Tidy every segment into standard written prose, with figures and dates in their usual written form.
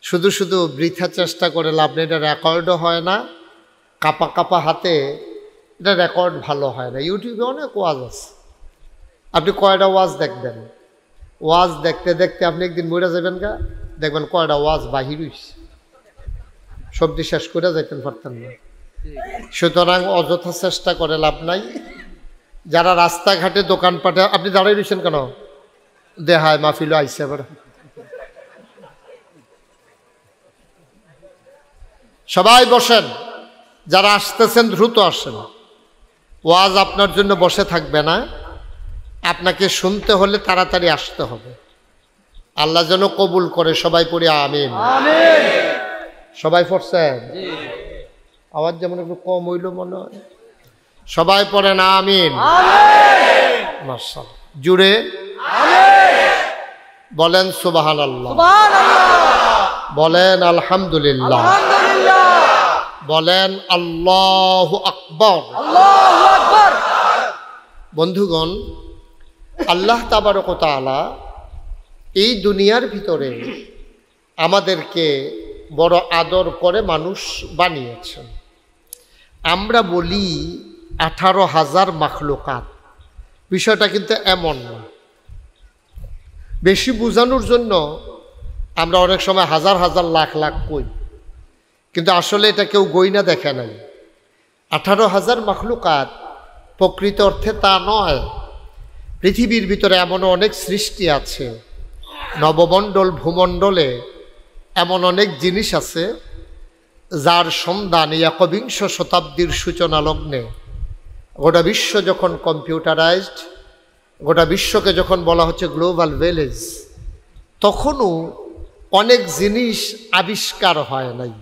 শুধু শুধু বৃথা চেষ্টা করে লাভ নেই, এটা রেকর্ডও হয় না, কাপা কাপা হাতে এটা রেকর্ড ভালো হয় না। ইউটিউবে অনেক ওয়াজ আছে, আপনি কয়টা ওয়াজ দেখবেন, ওয়াজ দেখতে দেখতে আপনি একদিন মরে যাবেন গা, দেখবেন কয়টা ওয়াজ বাহির হইছে, সবজি শেষ করে যাইতেন পারতেন না। সুতরাং অযথা চেষ্টা করে লাভ নাই। যারা রাস্তাঘাটে দোকানপাটে, আপনি দাঁড়াই রয়েছেন কেন? দেহায় মাহফিল আইসে এবার, সবাই বসেন, যারা আসতেছেন দ্রুত আসেন। ওয়াজ আপনার জন্য বসে থাকবে না, আপনাকে শুনতে হলে তাড়াতাড়ি আসতে হবে। আল্লাহ যেন কবুল করে, সবাই পড়ি আমিন। সবাই পড়ছেন? আওয়াজ যেমন একটু কম হইল মনে হয়, সবাই পড়েন আমিন। মাশাআল্লাহ, জুড়ে বলেন সুবহানাল্লাহ, বলেন আলহামদুলিল্লাহ, বলেন আল্লাহু আকবার। বন্ধুগণ, আল্লাহ তাবারক ওয়া তাআলা এই দুনিয়ার ভিতরে আমাদেরকে বড় আদর করে মানুষ বানিয়েছেন। আমরা বলি 18,000 মাখলুকাত, বিষয়টা কিন্তু এমন না। বেশি বোঝানোর জন্য আমরা অনেক সময় হাজার হাজার লাখ লাখ কই, কিন্তু আসলে এটা কেউ গইনা দেখে নাই। 18,000 মাখলুকাত প্রকৃত অর্থে তা নয়। পৃথিবীর ভিতরে এমনও অনেক সৃষ্টি আছে, নবমণ্ডল ভূমণ্ডলে এমন অনেক জিনিস আছে যার সন্ধান এই একবিংশ শতাব্দীর সূচনা লগ্নে, গোটা বিশ্ব যখন কম্পিউটারাইজড, গোটা বিশ্বকে যখন বলা হচ্ছে গ্লোবাল ভিলেজ, তখনও অনেক জিনিস আবিষ্কার হয় নাই।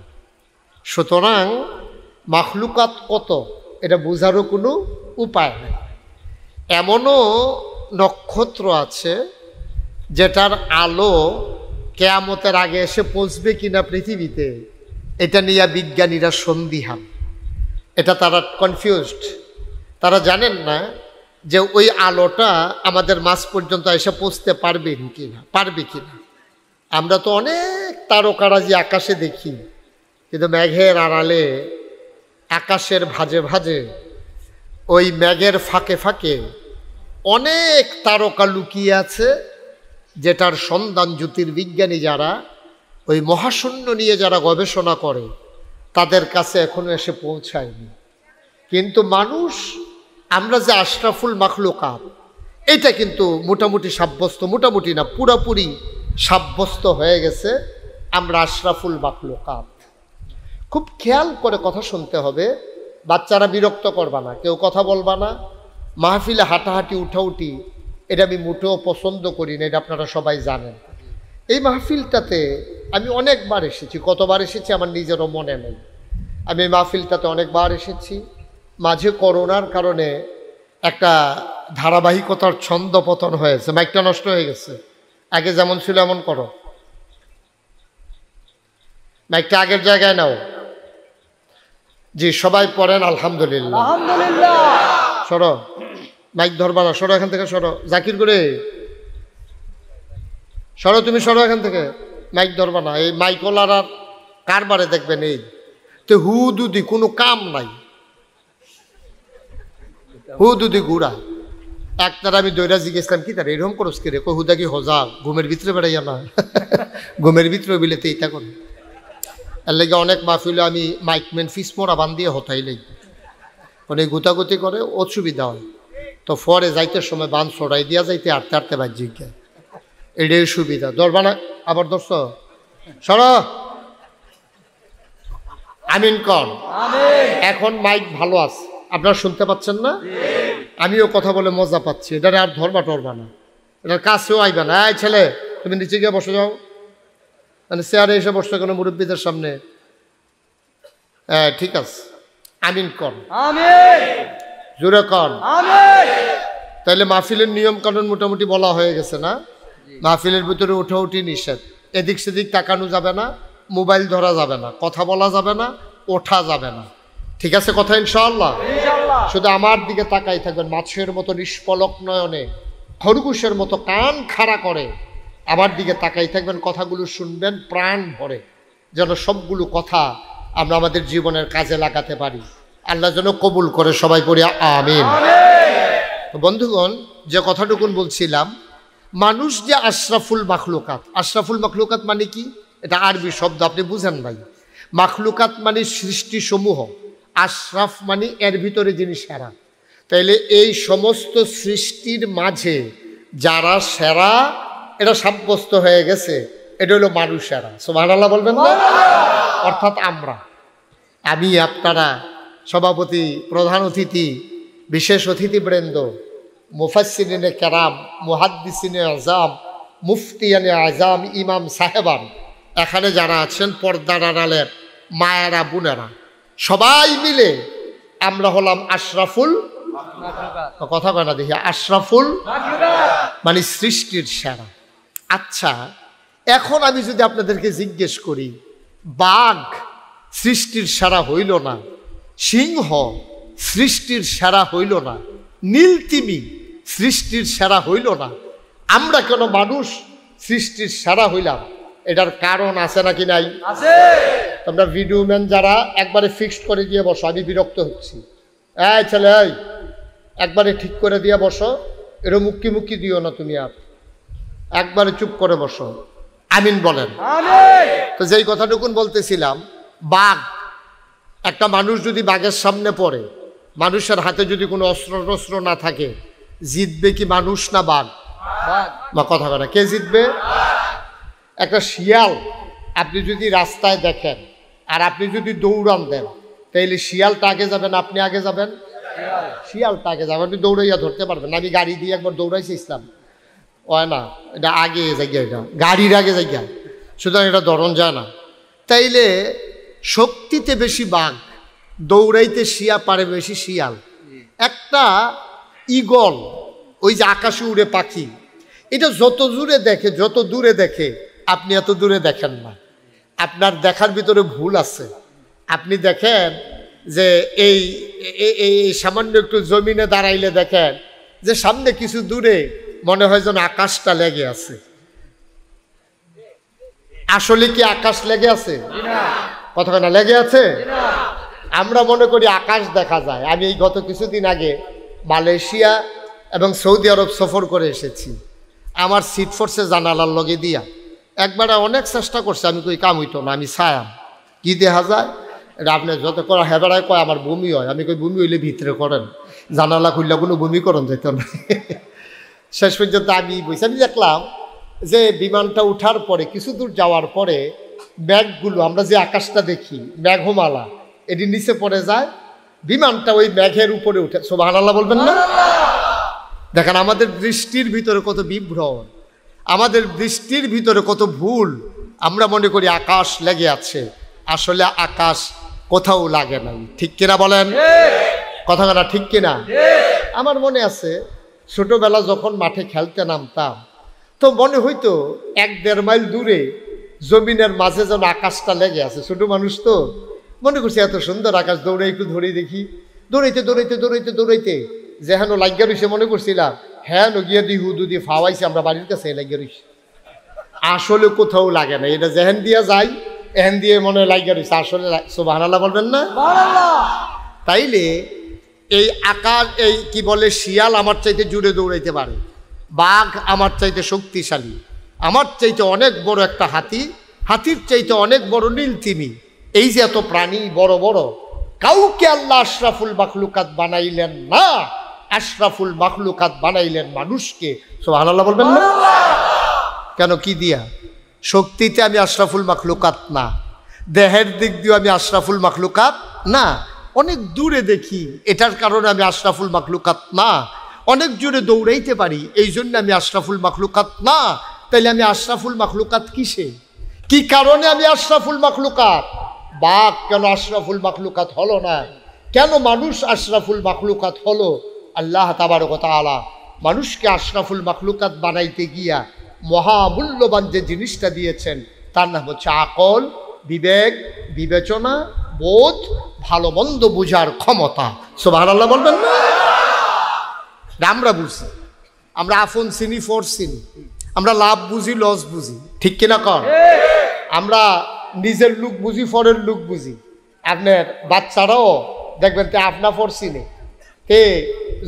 সুতরাং মাখলুকাত কত এটা বোঝারও কোনো উপায় নেই। এমনও নক্ষত্র আছে যেটার আলো কেয়ামতের আগে এসে পৌঁছবে কিনা পৃথিবীতে, এটা নিয়ে বিজ্ঞানীরা সন্দিহান, এটা তারা কনফিউজড। তারা জানেন না যে ওই আলোটা আমাদের মাঝ পর্যন্ত এসে পৌঁছতে পারবে কিনা। আমরা তো অনেক তারকারাজি আকাশে দেখি, কিন্তু মেঘের আড়ালে, আকাশের ভাঁজে ভাঁজে, ওই মেঘের ফাঁকে ফাঁকে অনেক তারকা লুকিয়ে আছে, যেটার সন্ধান জ্যোতির্বিজ্ঞানী যারা ওই মহাশূন্য নিয়ে যারা গবেষণা করে তাদের কাছে এখনো এসে পৌঁছায়নি। কিন্তু মানুষ, আমরা যে আশরাফুল মাখলুকাত, এটা কিন্তু মোটামুটি সাব্যস্ত, মোটামুটি না পুরাপুরি সাব্যস্ত হয়ে গেছে আমরা আশরাফুল মাখলুকাত। খুব খেয়াল করে কথা শুনতে হবে, বাচ্চারা বিরক্ত করবা না, কেউ কথা বলবা না, মাহফিলে হাঁটাহাঁটি উঠাউটি এটা আমি মোটেও পছন্দ করি না, এটা আপনারা সবাই জানেন। এই মাহফিলটাতে আমি অনেকবার এসেছি, কতবার এসেছি আমার নিজেরও মনে নেই। আমি এই মাহফিলটাতে অনেকবার এসেছি। মাঝে করোনার কারণে একটা ধারাবাহিকতার ছন্দ পতন হয়েছে, মাইকটা নষ্ট হয়ে গেছে। আগে যেমন ছিল এমন করো, মাইকটা আগের জায়গায় নাও। জি, সবাই পড়েন আলহামদুলিল্লাহ। সরো, মাইক ধরবা না, সরো এখান থেকে, সরো। জাকির করে সরো, তুমি সরো এখান থেকে, মাইক ধরবা না। এই মাইকওয়ালার আর কারবারে দেখবেন এই তো হুদুদি, কোনো কাম নাই, হুদুদি ঘুরা। একটার আমি দৈরা জিজ্ঞেসলাম, কি তার এরকম করস কি রে? কই হুদা কি হজা, ঘুমের ভিতরে বেড়াইয়া না, ঘুমের ভিতরে বিলেতে এইটা করে। এর লেগে অনেক মাহফিলে আমি মাইকম্যান ফিস মোড়া বান দিয়ে হতাইলেই অনেক গুতাগুতি করে, অসুবিধা হয়। তো ফরে যাইতে সময় বান ছড়াই দিয়া যাইতে আটতে আটতে বাহ্যিকা, এটাই সুবিধা। ধরবা না, আবার ধরছ, সর, আমিন কর। এখন মাইক ভালো আছে, আপনারা শুনতে পাচ্ছেন না? আমিও কথা বলে মজা পাচ্ছি। এটা আর ধরবা টরবা না, এটার কাছেও আইবা না। এই ছেলে, তুমি নিচে গিয়ে বসে যাও, মানে চেয়ারে এসে বসছো কেন মুরব্বীদের সামনে? হ্যাঁ, ঠিক আছে, আমিন কর, জোরে কর। তাইলে মাহফিলের নিয়ম কানুন মোটামুটি বলা হয়ে গেছে না? মাহফিলের ভিতরে উঠাউঠি নিষেধ, এদিক সেদিক তাকানো যাবে না, মোবাইল ধরা যাবে না, কথা বলা যাবে না, ওঠা যাবে না। ঠিক আছে কথা ইনশাআল্লাহ? শুধু আমার দিকে তাকাই থাকবেন, মাছের মতো নিষ্পলক নয়নে, খরগোশের মতো কান খাড়া করে আমার দিকে তাকাই থাকবেন, কথাগুলো শুনবেন প্রাণ ভরে, যেন সবগুলো কথা আমরা আমাদের জীবনের কাজে লাগাতে পারি। আল্লাহ যেন কবুল করে, সবাই পড়ি আমিন। বন্ধুগণ, যে কথাটুকুন বলছিলাম, মানুষ যে আশরাফুল মাখলুকাত, আশরাফুল মাখলুকাত মানে কি? এটা আরবি শব্দ, আপনি বুঝেন ভাই। মাখলুকাত মানে সৃষ্টি সমূহ, আশরাফ মানে এর ভিতরে যিনি সেরা। তাইলে এই সমস্ত সৃষ্টির মাঝে যারা সেরা এটা সাব্যস্ত হয়ে গেছে, এটা হলো মানুষ সেরা। সুবহানাল্লাহ বলবেন না? অর্থাৎ আমরা, আমি, আপনারা, সভাপতি, প্রধান অতিথি, বিশেষ অতিথিবৃন্দ, মুফাসসিরিনে কেরাম, মুহাদ্দিসিনে আযাম, মুফতিয়ানে আযাম, ইমাম সাহেবান, এখানে যারা আছেন পর্দার আড়ালের মায়েরা, বোনেরা, সবাই মিলে আমরা হলাম আশরাফুল, কথা কয় না দেখি, আশরাফুল মানে সৃষ্টির সেরা। আচ্ছা, এখন আমি যদি আপনাদেরকে জিজ্ঞেস করি, বাঘ সৃষ্টির সেরা হইল না, সিংহ সৃষ্টির সেরা হইল না, নীলতিমি সৃষ্টির সেরা হইল না, আমরা কেন মানুষ সৃষ্টির সেরা হইলাম? এটার কারণ আছে নাকি নাই? আছে। তোমরা ভিডিও ম্যান যারা, একবারে ফিক্সড করে দিয়ে বসো, আমি বিরক্ত হচ্ছি। এই ছেলে, এই একবারে ঠিক করে দিয়ে বসো, এরও মুক্কি মুক্কি দিও না তুমি, আর একবারে চুপ করে বসো। আমিন বলেন। তো যেই কথাটুকুন বলতেছিলাম, বাঘ, একটা মানুষ যদি বাঘের সামনে পড়ে, মানুষের হাতে যদি কোনো অস্ত্র টস্ত্র না থাকে, জিতবে কি মানুষ না বাঘ? বা কথা বলে কে জিতবে? একটা শিয়াল আপনি যদি রাস্তায় দেখেন আর আপনি যদি দৌড়ান দেন, তাইলে শিয়ালটা আগে যাবেন, আপনি আগে যাবেন? শিয়ালটা আগে যাবেন, আপনি দৌড়াইয়া ধরতে পারবেন। আমি গাড়ি দিয়ে একবার দৌড়াইছি, ইসলাম হয় না, এটা আগে জায়গা, এটা গাড়ির আগে জায়গা, সুতরাং এটা ধরন যায় না। তাইলে শক্তিতে বেশি বাঘ, দৌড়াইতে শিয়া পারে বেশি শিয়াল। একটা ঈগল, ওই যে আকাশে উড়ে পাখি, এটা যত দূরে দেখে আপনি এত দূরে দেখেন না, আপনার দেখার ভিতরে ভুল আছে। আপনি দেখেন যে এই সামান্য একটু জমিনে দাঁড়াইলে দেখেন যে সামনে কিছু দূরে মনে হয় যেন আকাশটা লেগে আছে। আসলে কি আকাশ লেগে আছে? কথা না, লেগে আছে? আমরা মনে করি আকাশ দেখা যায়। আমি এই গত কিছুদিন আগে মালয়েশিয়া এবং সৌদি আরব সফর করে এসেছি। আমার সিট ফোর্সে জানালার লগে দিয়া একবার অনেক চেষ্টা করছে, আমি কই কাম হইতো না, আমি ছায়াম কি দেখা যায় এটা আপনি যত করা হেবেড়ায় কয় আমার বমি হয়। আমি কই বমি হইলে ভিতরে করেন, জানালা খুললে কোনো বমি করন যেত না। শেষ পর্যন্ত আমি দেখলাম যে বিমানটা উঠার পরে কিছু দূর যাওয়ার পরে মেঘগুলো, আমরা যে আকাশটা দেখি মেঘমালা, এটি নিচে পড়ে যায়, বিমানটা ওই মেঘের উপরে উঠে। সুবহানাল্লাহ বলবেন না? দেখেন আমাদের দৃষ্টির ভিতরে কত বিভ্রম, আমাদের দৃষ্টির ভিতরে কত ভুল। আমরা মনে করি আকাশ লেগে আছে, আসলে আকাশ কোথাও লাগে নাই। ঠিক কিনা বলেন? কথা না ঠিক কিনা? আমার মনে আছে ছোটবেলা যখন মাঠে খেলতে নামতাম, তো মনে হইতো 1-1.5 মাইল দূরে জমিনের মাঝে যেন আকাশটা লেগে আছে। ছোট মানুষ তো মনে করছি এত সুন্দর আকাশ, দৌড়ে একটু ধরে দেখি, দৌড়াইতে যেহেন লাগিয়া রইছে মনে করছিলাম হ্যাঁ নগিয়া দি হুদু দিয়ে ফাওয়াইছে, আমরা বাড়ির কাছে লাগিয়া রইছি। আসলে কোথাও লাগে না, এটা যেহেন দিয়া যাই এহেন দিয়ে মনে লাগিয়া রইছে, আসলে। সুবহানাল্লাহ বলবেন না? তাইলে এই আকাশ, এই কি বলে, শিয়াল আমার চাইতে জুড়ে দৌড়াইতে পারে, বাঘ আমার চাইতে শক্তিশালী, আমার চাইতে অনেক বড় একটা হাতি, হাতির চাইতে অনেক বড় নীলতিমি। এই যে এত প্রাণী বড় বড়, কাউকে আল্লাহ আশরাফুল মাখলুকাত বানাইলেন না, আশরাফুল মাখলুকাত বানাইলেন মানুষকে। সুবহানাল্লাহ বলবেন না? কেন, কি দিয়া? শক্তিতে আমি আশরাফুল মাখলুকাত না, দেহের দিক দিয়ে আমি আশরাফুল মাখলুকাত না, অনেক দূরে দেখি এটার কারণে আমি আশরাফুল মাখলুকাত না, অনেক জোরে দৌড়াইতে পারি এই জন্য আমি আশরাফুল মাখলুকাত না। তাইলে আমি আশরাফুল মাখলুকাত কিসে, কি কারণে আমি আশরাফুল মাখলুকাত? বাঘ কেন আশরাফুল মাখলুকাত হলো না? কেন মানুষ আশরাফুল মাখলুকাত হলো? আল্লাহ তাবারক ওয়া তাআলা মানুষকে আশরাফুল মাখলুকাত বানাইতে গিয়া মহামূল্যবান যে জিনিসটা দিয়েছেন তার নাম হচ্ছে আকল, বিবেক, বিবেচনা, বোধ, ভালো মন্দ বুঝার ক্ষমতা। সুবহানাল্লাহ বলবেন না? আমরা বুঝছি, আমরা আফন চিনি, ফর চিনি, আমরা লাভ বুঝি, লস বুঝি, ঠিক কিনা কর? আমরা নিজের লুক বুঝি, পরের লুক বুঝি। আপনার বাচ্চারাও দেখবেন তে আপনা পড়ছি নে, তে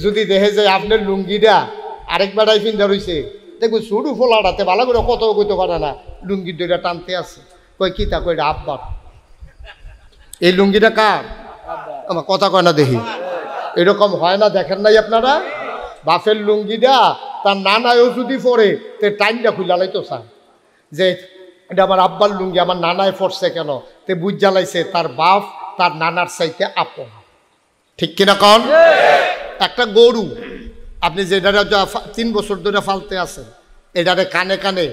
যদি দেখে যে আপনার লুঙ্গিটা আরেকবার আইফিন রয়েছে, দেখবেন শুরু ফোলাটাতে ভালো করে কত কইতে পারে না, লুঙ্গির দুইটা টানতে আছে, কই কি তা কইটা আব্বার। এই লুঙ্গিটা কার? আমার কথা কয় না দেখি, এরকম হয় না, দেখেন নাই আপনারা? বাপের লুঙ্গিটা তার নানায়ও যদি পরে তে টাইমটা খুলে লাইতো চায় যে এটা আমার আব্বার লুঙ্গি, আমার নানায় পড়ছে কেন, তে বুঝ জ্বালাইছে তার বাপ তার নানার চাইতে আপন, ঠিক কিনা কন? একটা গরু আপনি যেটারে 3 বছর ধরে ফালতে আছেন, এটারে কানে কানে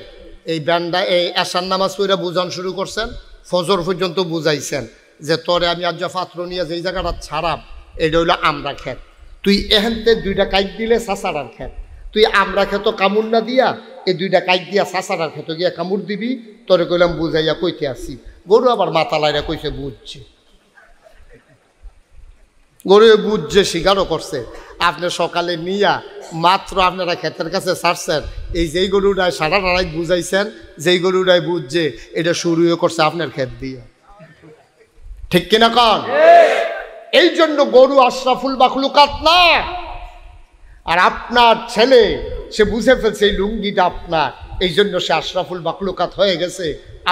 এই ব্যান্ডা এই এশার নামাজ পড়ে বুঝান শুরু করছেন, ফজর পর্যন্ত বুঝাইছেন যে তোরে আমি আজ পাত্র নিয়ে যেই জায়গাটা ছাড়াম এটা হইলো আমরা খেত, তুই এখানতে 2টা কাইট দিলে সাসারার খেত, তুই আমরা খেত কামড় না দিয়া এই 2টা কাইট দিয়া সাসারার খেত গিয়া কামড় দিবি, তোরে কইলাম বুঝাইয়া কইতে আসি। গরু আবার মাথা লাইরা কইছে বুঝছে, গরু বুঝছে, স্বীকারও করছে। আপনি সকালে নিয়া মাত্র আপনারা ক্ষেতের কাছে ছাড়ছেন, এই যেই গরুটায় সারা রাত বুঝাইছেন, যেই গরুটায় বুঝছে এটা শুরুও করছে আপনার ক্ষেত দিয়ে, ঠিক কিনা কন? এই জন্য গরু আশরাফুল মাখলুকাত না। আর আপনার ছেলে সে বুঝে ফেলছে এই লুঙ্গিটা আপনার, এই জন্য সে আশরাফুল মাখলুকাত হয়ে গেছে।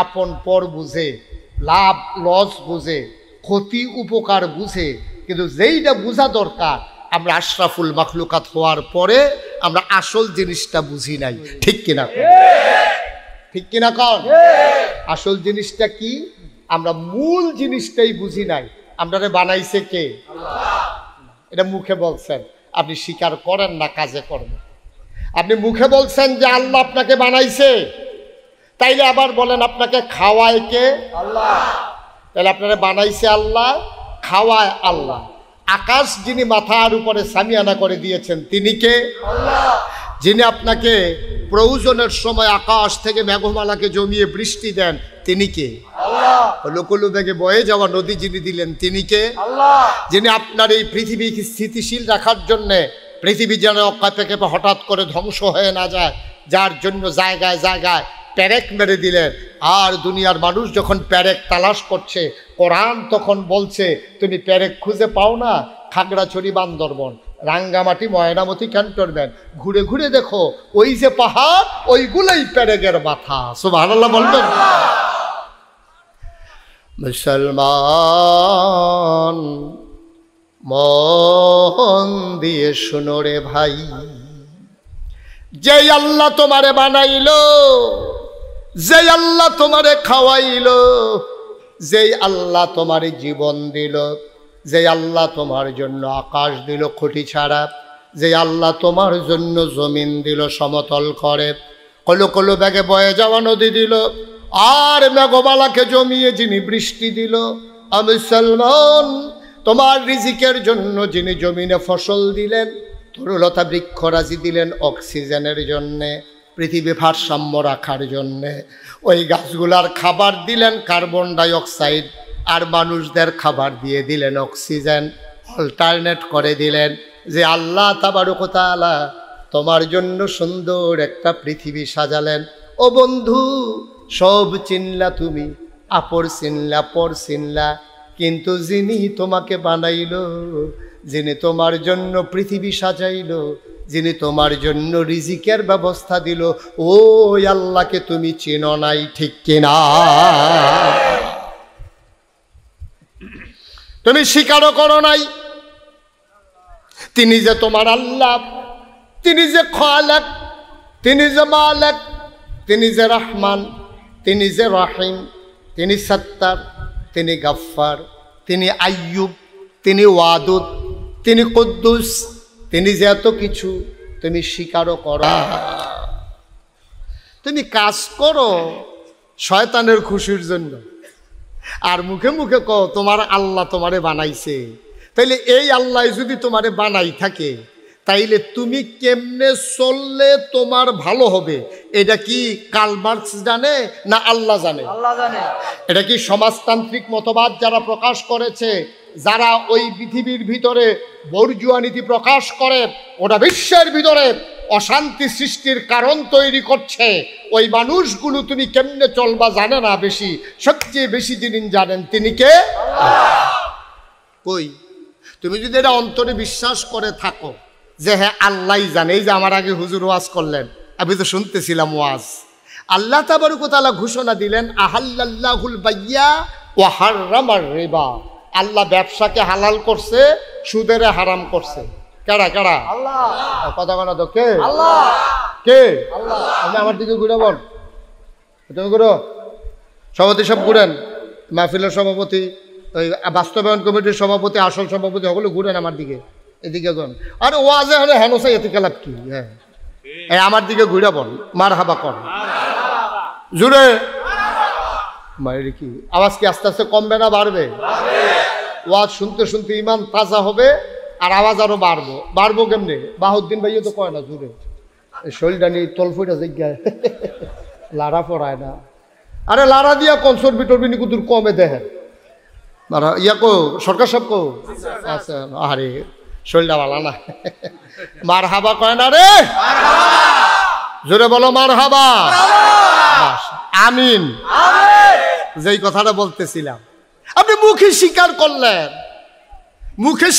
আপন পর বুঝে, লাভ লস বুঝে, ক্ষতি উপকার বুঝে, কিন্তু যেইটা বোঝা দরকার আমরা আশরাফুল মাখলুকাত হওয়ার পরে আমরা আসল জিনিসটা বুঝি নাই, ঠিক কিনা? ঠিক কিনা কন? আসল জিনিসটা কি? আমরা মূল জিনিসটাই বুঝি নাই। আপনারে বানাইছে কে? এটা মুখে বলছেন, আপনি স্বীকার করেন না, কাজে করেন। আপনি মুখে বলছেন যে আল্লাহ আপনাকে বানাইছে, তাইলে আবার বলেন আপনাকে খাওয়ায় কে? আল্লাহ। তাহলে আপনারা বানাইছে আল্লাহ, খাওয়ায় আল্লাহ। আকাশ যিনি মাথার উপরে সামিয়ানা করে দিয়েছেন তিনি কে? আল্লাহ। যিনি আপনাকে প্রয়োজনের সময় আকাশ থেকে মেঘমালাকে জমিয়ে বৃষ্টি দেন তিনি কে? আল্লাহ। লুকলু বেগে বয়ে যাওয়া নদী যিনি দিলেন তিনি কে? আল্লাহ। যিনি আপনার এই পৃথিবীকে স্থিতিশীল রাখার জন্যে, পৃথিবী যেন অকাপে কেঁপে হঠাৎ করে ধ্বংস হয়ে না যায়, যার জন্য জায়গায় জায়গায় প্যারেক মেরে দিলেন। আর দুনিয়ার মানুষ যখন প্যারেক তালাশ করছে, কোরআন তখন বলছে তুমি প্যারেক খুঁজে পাও না, খাগড়াছড়ি, বান্দরবন, রাঙ্গামাটি, ময়নামতি, ক্যান্টনমেন্ট ঘুরে ঘুরে দেখো, ওই যে পাহাড় ওইগুলোই প্যারেকের মাথা। সুবহানাল্লাহ বলবেন? মুসলমান মন দিয়ে শুনো রে ভাই, যে আল্লাহ তোমারে বানাইলো, যে আল্লাহ তোমারে খাওয়াইলো, যে আল্লাহ তোমারে জীবন দিল, যে আল্লাহ তোমার জন্য আকাশ দিল খুঁটি ছাড়া, যে আল্লাহ তোমার জন্য জমিন দিল সমতল করে, কলো কলো ব্যাগে বয়ে যাওয়া নদী দিল, আর মেঘমালাকে জমিয়ে যিনি বৃষ্টি দিল, আমি মুসলমান তোমার রিজিকের জন্য যিনি জমিনে ফসল দিলেন, তরুলতা বৃক্ষরাজি দিলেন অক্সিজেনের জন্যে, পৃথিবী ভারসাম্য রাখার জন্যে, ওই গাছগুলার খাবার দিলেন কার্বন ডাইঅক্সাইড, আর মানুষদের খাবার দিয়ে দিলেন অক্সিজেন, অল্টারনেট করে দিলেন। যে আল্লাহ তাবারক ওয়া তাআলা তোমার জন্য সুন্দর একটা পৃথিবী সাজালেন। ও বন্ধু, সব চিনলা তুমি, আপর চিনলা, পর চিনলা, কিন্তু যিনি তোমাকে বানাইলো, যিনি তোমার জন্য পৃথিবী সাজাইলো, যিনি তোমার জন্য রিজিকের ব্যবস্থা দিল, ওই আল্লাহকে তুমি চিনো নাই, ঠিক কিনা? তুমি স্বীকারও করো নাই তিনি যে তোমার আল্লাহ, তিনি যে খালেক, তিনি যে মালিক, তিনি যে রহমান, তিনি যে রহিম, তিনি সত্তার, তিনি গফফার, তিনি আইয়ুব, তিনি ওয়াদুদ, তিনি কুদ্দুস, তিনি যে এত কিছু তুমি স্বীকারও করো। তুমি কাজ করো শয়তানের খুশির জন্য, আর মুখে মুখে কও তোমার আল্লাহ তোমারে বানাইছে। তাইলে এই আল্লাহ যদি তোমারে বানাই থাকে, তাইলে তুমি কেমনে চললে তোমার ভালো হবে, এটা কি কার্ল মার্কস জানে না আল্লাহ জানে? আল্লাহ জানে। এটা কি সমাজতান্ত্রিক মতবাদ যারা প্রকাশ করেছে, যারা ওই পৃথিবীর ভিতরে বর্জুয়া নীতি প্রকাশ করে, ওটা বিশ্বের ভিতরে অশান্তি সৃষ্টির কারণ তৈরি করছে, ওই মানুষগুলো তুমি কেমনে চলবা জানে না বেশি, সবচেয়ে বেশি যিনি জানেন তিনি কে? কই তুমি যদি এটা অন্তরে বিশ্বাস করে থাকো যে হ্যাঁ আল্লাহই জানে, এই যে আমার আগে হুজুর ওয়াজ করলেন, আমি তো শুনতেছিলাম ওয়াজ, আল্লাহ তাবারক ওয়া তাআলা ঘোষণা দিলেন আহাল্লাল্লাহুল বাইয়া ওয়া হাররামার রিবা, আল্লাহ ব্যবসাকে হালাল করছে, সুদেরে হারাম করছে। কারা কারা? আল্লাহ। কথা বলা তো কে? আল্লাহ। কে? আল্লাহ। আপনি আমার দিকে ঘুরে বল, তুমি ঘুরো, সভাপতি সব ঘুরেন, মাহফিলের সভাপতি, ওই বাস্তবায়ন কমিটির সভাপতি, আসল সভাপতি সকলে ঘুরেন আমার দিকে, এদিকে ঘুরেন। আর ওয়াজে হলে হেনসাই এতে খেলাপ কি? হ্যাঁ আমার দিকে ঘুরে বল, মার হাবা কর জুড়ে। মায়ের কি আওয়াজ কি আস্তে আস্তে কমবে না বাড়বে? ওয়াজ শুনতে শুনতে ইমান তাজা হবে আর আওয়াজ আরো বাড়বো কেমনে? বাহুদ্দিন ভাইও তো কয় না জুড়ে, শরীরটা নিয়ে তলফুটা জিজ্ঞায় লাড়া পড়ায় না। আরে লাড়া দিয়া কনসর বিটরবি নিকুদুর কমে দেখেন লাড়া ইয়া কো সরকার সব কো আচ্ছা, আরে শরীরটা ভালো না। মার হাবা কয় না রে, জোরে বলো মার হাবা। আমিন। যেই কথাটা বলতেছিলাম, আপনি মুখে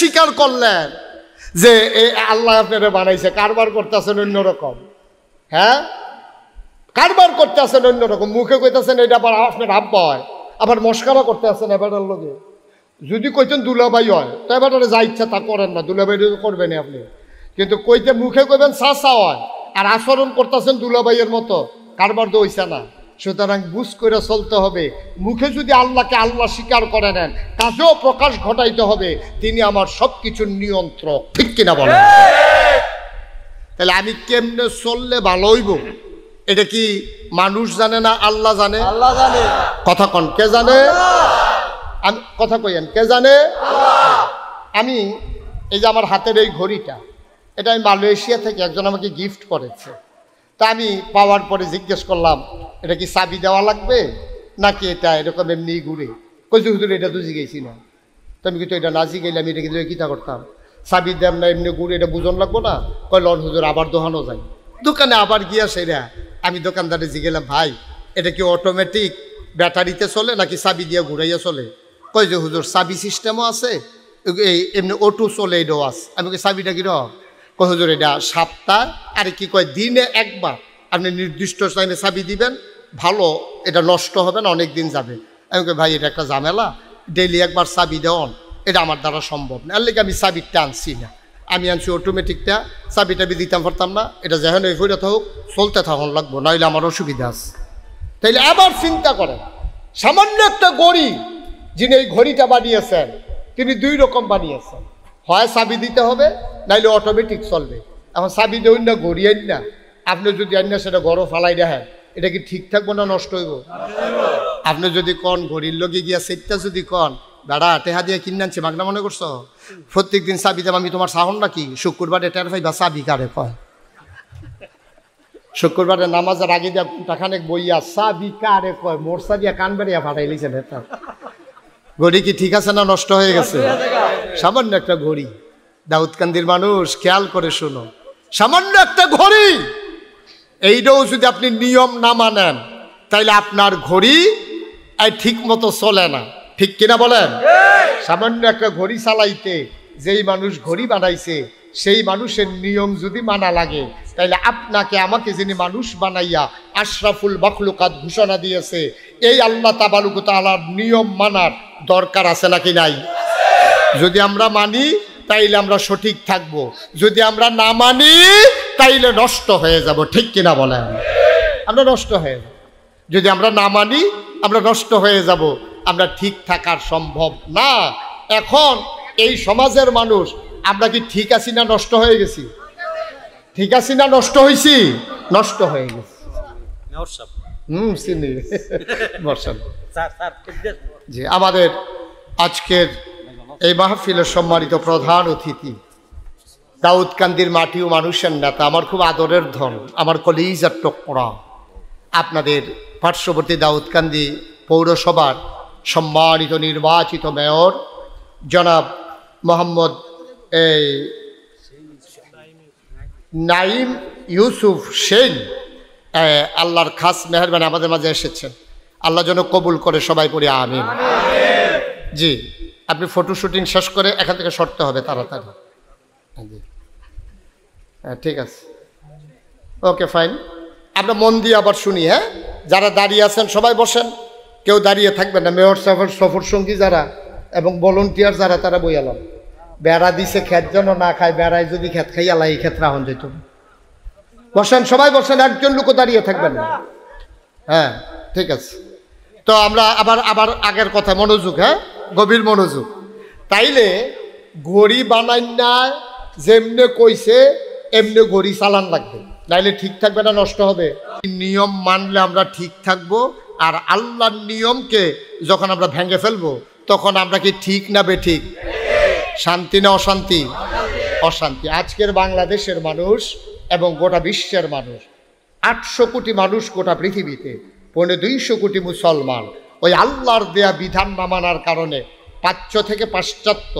স্বীকার করলেন যে আল্লাহ আপনারা বানাইছে, কারবার করতেছেন অন্যরকম। হ্যাঁ কারবার করতেছেন অন্যরকম, মুখে কইতেছেন এটা আবার আপনার আব্বা হয়, আবার মস্কারা করতে আসেন এবারের লোকে। যদি কইতেন দুলাভাই হয় তো এবারে যা ইচ্ছা তা করেন না, দুলাভাই করবেন আপনি, কিন্তু কইতে মুখে কইবেন চাচা হয় আর আচরণ করতেছেন দুলাভাইয়ের মতো, কারবার তো হইছে না। সুতরাং বুঝ করে চলতে হবে, মুখে যদি আল্লাহকে আল্লাহ স্বীকার করে নেন, কাজেও প্রকাশ ঘটাইতে হবে তিনি আমার সবকিছুর নিয়ন্ত্রক, ঠিক কিনা বলেন? তাহলে আমি কেমনে চললে ভালো হইব এটা কি মানুষ জানে না আল্লাহ জানে? আল্লাহ জানে। কথা কন, কে জানে? আমি কথা কইয়েন, কে জানে? আমি এই যে আমার হাতের এই ঘড়িটা, এটা আমি মালয়েশিয়া থেকে একজন আমাকে গিফট করেছে। তা আমি পাওয়ার পরে জিজ্ঞেস করলাম এটা কি চাবি দেওয়া লাগবে নাকি এটা এরকম এমনি ঘুরে? কইছে হুজুর এটা তো জিজ্ঞেসি না। তো আমি কিন্তু এটা না জিজ্ঞাইলে আমি এটা কিন্তু কিতা করতাম, চাবি দেন না এমনি ঘুরে, এটা বুঝন লাগবো না? কয় লন হুজুর আবার দোকানও যাই, দোকানে আবার গিয়া সেরা আমি দোকানদারে জিজ্ঞেলাম ভাই এটা কি অটোমেটিক ব্যাটারিতে চলে নাকি চাবি দিয়ে ঘুরাইয়া চলে? কয় যে হুজুর চাবি সিস্টেমও আছে, এই এমনি অটো চলে এটাও আছে। আমি কই চাবিটা কিরকম? কয় হুজুর এটা সপ্তাহ আর কি কয় দিনে একবার আপনি নির্দিষ্ট টাইমে চাবি দিবেন, ভালো এটা নষ্ট হবে না, অনেক দিন যাবে। আমি কই ভাই এটা একটা ঝামেলা, ডেইলি একবার চাবি দেওয়ান এটা আমার দ্বারা সম্ভব না, এর লেগে আমি চাবিটা আনছি না। আমি আনছি অটোমেটিকটা, চাবি টাবি দিতাম পারতাম না, এটা যেন এই ফিরে থাকুক চলতে থাকুন লাগবো, নইলে আমার অসুবিধা আছে। তাইলে আবার চিন্তা করেন, সামান্য একটা ঘড়ি যিনি এই ঘড়িটা বানিয়েছেন তিনি দুই রকম বানিয়েছেন, হয় চাবি দিতে হবে নাইলে অটোমেটিক চলবে। এখন চাবি দেউন না ঘড়ি আইন না, আপনি যদি আইন না সেটা ঘরও ফালাই দেখেন, এটা কি ঠিক থাকবো না নষ্ট হইব? আপনি যদি কন ঘড়ির লগে গিয়া সেটটা যদি কন বেড়া টেহা দিয়ে কিনে আনছে মাগনা মনে করছো, প্রত্যেক দিন চাবি দেব আমি তোমার সাহন নাকি? শুক্রবারে টের পাইবা চাবি কারে কয়, শুক্রবারে নামাজের আগে দিয়া টাকানেক বইয়া চাবি কারে কয়, মোরসা দিয়া কান বেড়িয়া ফাটাই লিছে নেতা। ঘড়ি কি ঠিক আছে না নষ্ট হয়ে গেছে? সামান্য একটা ঘড়ি, দাউদকান্দির মানুষ খেয়াল করে শুনো, সামান্য একটা ঘড়ি, এইটাও যদি আপনি নিয়ম না মানেন তাইলে আপনার ঘড়ি ঠিক মতো চলে না, ঠিক কিনা বলেন? সামান্য একটা ঘড়ি চালাইতে যেই মানুষ ঘড়ি বানাইছে সেই মানুষের নিয়ম যদি মানা লাগে, তাইলে আপনাকে আমাকে যিনি মানুষ বানাইয়া আশরাফুল মাখলুকাত ঘোষণা দিয়েছে, এই আল্লাহ তাবারক ওয়া তাআলার নিয়ম মানার দরকার আছে নাকি নাই? যদি আমরা মানি তাইলে আমরা সঠিক থাকবো, যদি আমরা না মানি তাইলে নষ্ট হয়ে যাব, ঠিক কিনা বলেন? আমরা নষ্ট হয়ে যাব, যদি আমরা না মানি আমরা নষ্ট হয়ে যাব, আমরা ঠিক থাকার সম্ভব না। এখন এই সমাজের মানুষ আমরা কি ঠিক আছি না নষ্ট হয়ে গেছি? ঠিক আছি না নষ্ট হয়েছি? নষ্ট হয়ে গেছি। জি, আমাদের আজকের এই মাহফিলের সম্মানিত প্রধান অতিথি দাউদকান্দির মাটি ও মানুষের নেতা, আমার খুব আদরের ধন, আমার কলিজার টুকরা, আপনাদের পার্শ্ববর্তী দাউদকান্দি পৌরসভার সম্মানিত নির্বাচিত মেয়র জনাব মোহাম্মদ নাইম ইউসুফ সেন আল্লাহর খাস মেহেরবানি আমাদের মাঝে এসেছেন। আল্লাহ যেন কবুল করে, সবাই পড়ি আমিন। জি, আপনি ফটো শুটিং শেষ করে এখান থেকে সরতে হবে তাড়াতাড়ি। জি হ্যাঁ, ঠিক আছে, ওকে ফাইন। আমরা মন দিয়ে আবার শুনি। হ্যাঁ, যারা দাঁড়িয়ে আছেন সবাই বসেন, কেউ দাঁড়িয়ে থাকবেন না। মেয়র সাহেবের সফর সঙ্গী যারা এবং ভলেন্টিয়ার যারা, তারা বইয়ালাম। বেড়া দিছে খেত যেন না খায়, বেড়ায় যদি খেত খাই আল্লাহ এই ক্ষেত্রে আহন যেত। বসেন, সবাই বসেন, একজন লোকও দাঁড়িয়ে থাকবেন না। হ্যাঁ, ঠিক আছে। তো আমরা আবার আগের কথা মনোযোগ, হ্যাঁ, গভীর মনোযোগ। তাইলে ঘড়ি বানাই না, যেমনে কইছে এমনি ঘড়ি চালান লাগবে, নাইলে ঠিক থাকবে না, নষ্ট হবে। নিয়ম মানলে আমরা ঠিক থাকবো, আর আল্লাহর নিয়মকে যখন আমরা ভেঙে ফেলবো তখন আমরা কি ঠিক না বেঠিক? শান্তি না অশান্তি? অশান্তি। আজকের বাংলাদেশের মানুষ এবং গোটা বিশ্বের মানুষ, 800 কোটি মানুষ গোটা পৃথিবীতে, 250 কোটি মুসলমান, ওই আল্লাহর দেয়া বিধান না মানার কারণে প্রাচ্য থেকে পাশ্চাত্য,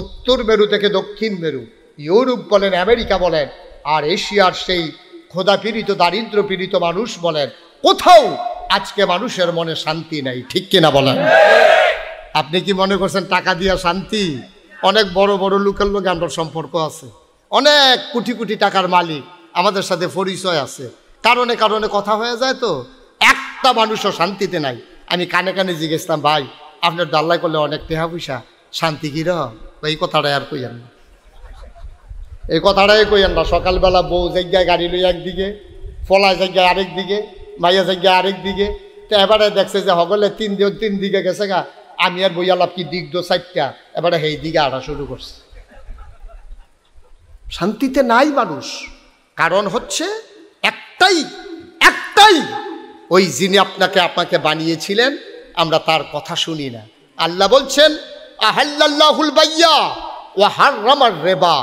উত্তর মেরু থেকে দক্ষিণ মেরু, ইউরোপ বলেন, আমেরিকা বলেন, আর এশিয়ার সেই খোদা পীড়িত দারিদ্র পীড়িত মানুষ বলেন, কোথাও আজকে মানুষের মনে শান্তি নাই। ঠিক কিনা বলেন? আপনি কি মনে করছেন টাকা দিয়া শান্তি? অনেক বড় বড় লোকের লোক আমরা সম্পর্ক আছে, অনেক কোটি কোটি টাকার মালিক আমাদের সাথে পরিচয় আছে, কারণে কারণে কথা হয়ে যায়, তো একটা মানুষও শান্তিতে নাই। আমি কানে কানে জিজ্ঞেসলাম, ভাই আপনার দাল্লাই করলে অনেক টেহা পয়সা, শান্তি কি রহ? এই কথাটাই আর কইয়েন না, এই কথাটাই কইয়েন না। সকালবেলা বউ জায়গায় গাড়ি লই একদিকে, ফলায় জায়গায় আরেক দিকে, মাইয়া জায়গায় আরেক দিকে। তো এবারে দেখছে যে হগলে তিন দিকে গেছে গা, আমি আর বইয়ালাপ কি দিক দো 4টা, এবারে সেই দিকে আড়া শুরু করছে। শান্তিতে নাই মানুষ। কারণ হচ্ছে একটাই, ওই যিনি আপনাকে বানিয়েছিলেন আমরা তার কথা শুনি না। আল্লাহ বলছেন, আহাল্লাল্লাহুল বাইয়া ওয়া হাররামার রিবা,